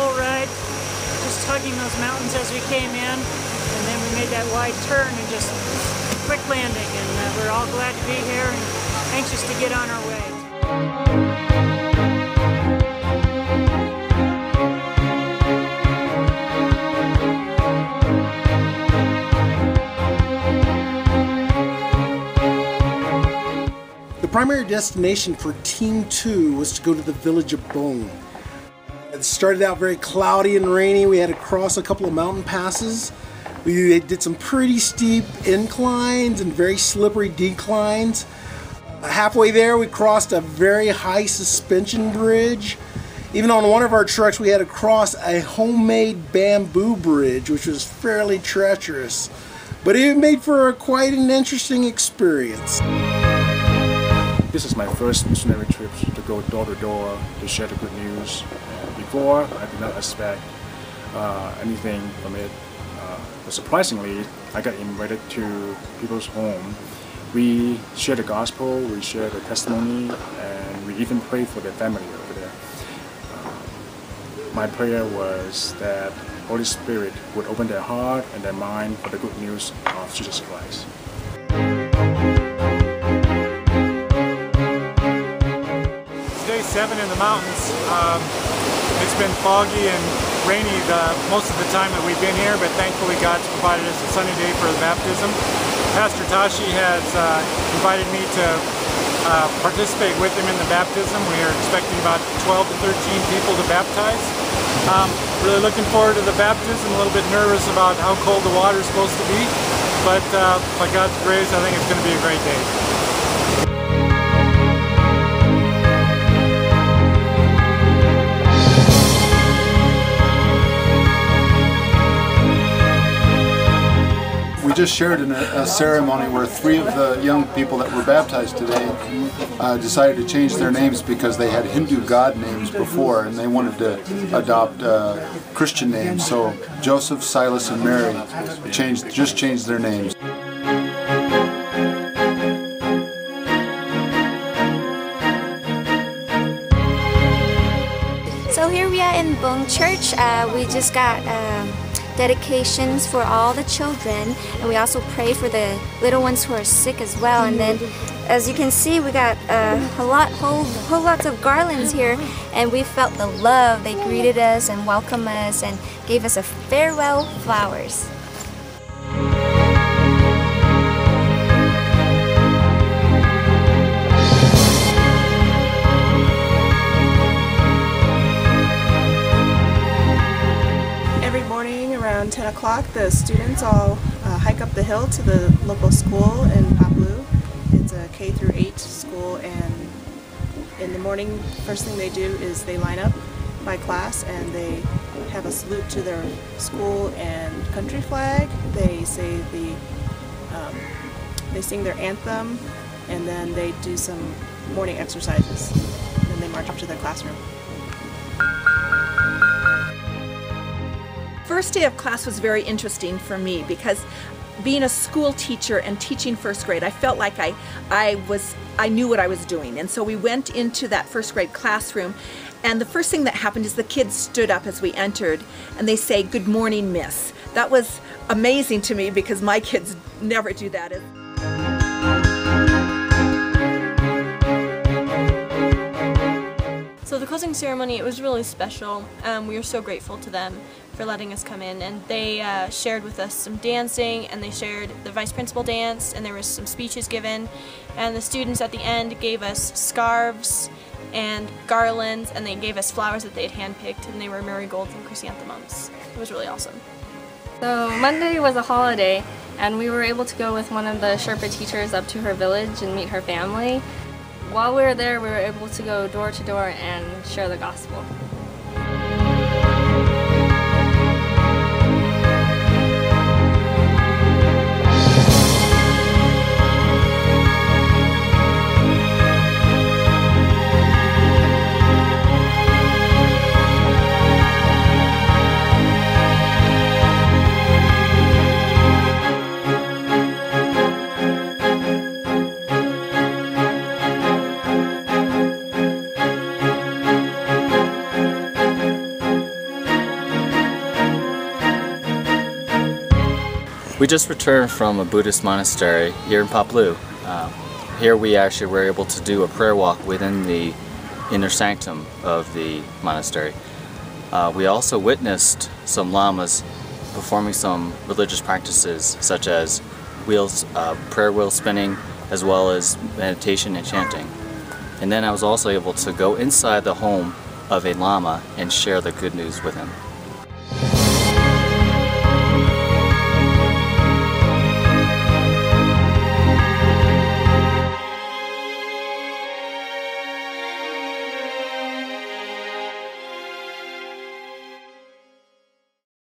slow ride, just hugging those mountains as we came in, and then we made that wide turn and just quick landing, and we're all glad to be here and anxious to get on our way. The primary destination for Team 2 was to go to the village of Bone. It started out very cloudy and rainy. We had to cross a couple of mountain passes. We did some pretty steep inclines and very slippery declines. Halfway there we crossed a very high suspension bridge. Even on one of our trucks we had to cross a homemade bamboo bridge, which was fairly treacherous. But it made for quite an interesting experience. This is my first missionary trip to go door to door to share the good news. Before, I did not expect anything from it. But surprisingly, I got invited to people's home. We share the gospel, we share the testimony, and we even pray for their family over there. My prayer was that Holy Spirit would open their heart and their mind for the good news of Jesus Christ. Day 7 in the mountains. It's been foggy and rainy most of the time that we've been here, but thankfully God's provided us a sunny day for the baptism. Pastor Tashi has invited me to participate with him in the baptism. We are expecting about 12 to 13 people to baptize. Really looking forward to the baptism, a little bit nervous about how cold the water is supposed to be, but by God's grace I think it's going to be a great day. We just shared in a ceremony where 3 of the young people that were baptized today decided to change their names because they had Hindu god names before and they wanted to adopt Christian names. So Joseph, Silas, and Mary just changed their names. So here we are in Bone Church. We just got dedications for all the children, and we also pray for the little ones who are sick as well. And then, as you can see, we got whole lots of garlands here, and we felt the love. They greeted us and welcomed us and gave us a farewell flowers. Around 10 o'clock, the students all hike up the hill to the local school in Paplu. It's a K through 8 school, and in the morning, first thing they do is they line up by class and they have a salute to their school and country flag. They say they sing their anthem, and then they do some morning exercises. And then they march up to their classroom. First day of class was very interesting for me because being a school teacher and teaching first grade, I felt like I knew what I was doing. And so we went into that first grade classroom, and the first thing that happened is the kids stood up as we entered and they say, "Good morning, Miss." That was amazing to me because my kids never do that. So the closing ceremony, it was really special. We were so grateful to them for letting us come in, and they shared with us some dancing, and they shared the vice principal dance, and there was some speeches given, and the students at the end gave us scarves and garlands, and they gave us flowers that they had handpicked, and they were marigolds and chrysanthemums. It was really awesome. So Monday was a holiday, and we were able to go with one of the Sherpa teachers up to her village and meet her family. While we were there, we were able to go door to door and share the gospel. We just returned from a Buddhist monastery here in Paplu. Here we actually were able to do a prayer walk within the inner sanctum of the monastery. We also witnessed some lamas performing some religious practices such as prayer wheel spinning, as well as meditation and chanting. And then I was also able to go inside the home of a lama and share the good news with him.